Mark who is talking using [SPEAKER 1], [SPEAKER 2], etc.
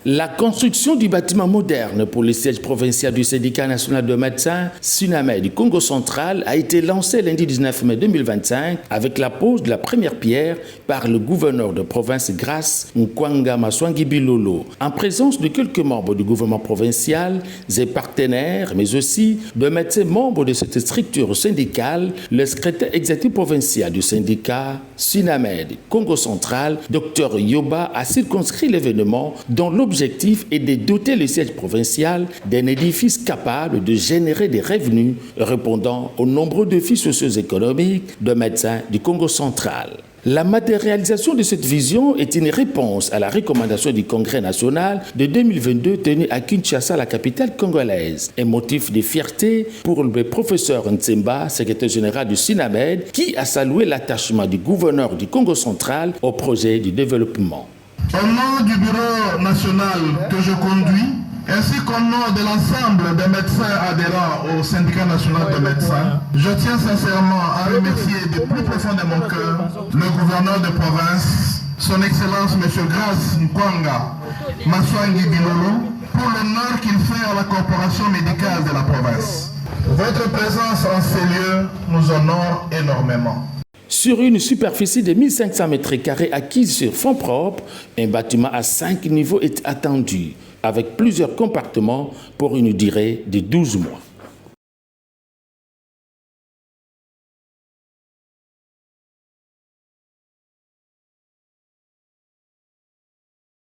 [SPEAKER 1] La construction du bâtiment moderne pour le siège provincial du syndicat national de médecins SUNAMED du Congo central a été lancée lundi 19 mai 2025 avec la pose de la première pierre par le gouverneur de province Grace Nkwanga Maswangi Bilolo, en présence de quelques membres du gouvernement provincial et partenaires, mais aussi de médecins membres de cette structure syndicale. Le secrétaire exécutif provincial du syndicat SUNAMED Congo central, Dr Yoba, a circonscrit l'événement dont l'objectif est de doter le siège provincial d'un édifice capable de générer des revenus répondant aux nombreux défis socio-économiques de médecins du Congo central. La matérialisation de cette vision est une réponse à la recommandation du Congrès national de 2022 tenu à Kinshasa, la capitale congolaise. Un motif de fierté pour le professeur Ntsemba, secrétaire général du SUNAMED, qui a salué l'attachement du gouverneur du Congo central au projet du développement.
[SPEAKER 2] Au nom du bureau national que je conduis, ainsi qu'au nom de l'ensemble des médecins adhérents au syndicat national de médecins, je tiens sincèrement à remercier du plus profond de mon cœur le gouverneur de province, son Excellence M. Grace Nkwanga Maswangi Bilolo, pour l'honneur qu'il fait à la corporation médicale de la province. Votre présence en ces lieux nous honore énormément.
[SPEAKER 1] Sur une superficie de 1500 m² acquise sur fonds propres, un bâtiment à 5 niveaux est attendu, avec plusieurs compartiments pour une durée de 12 mois.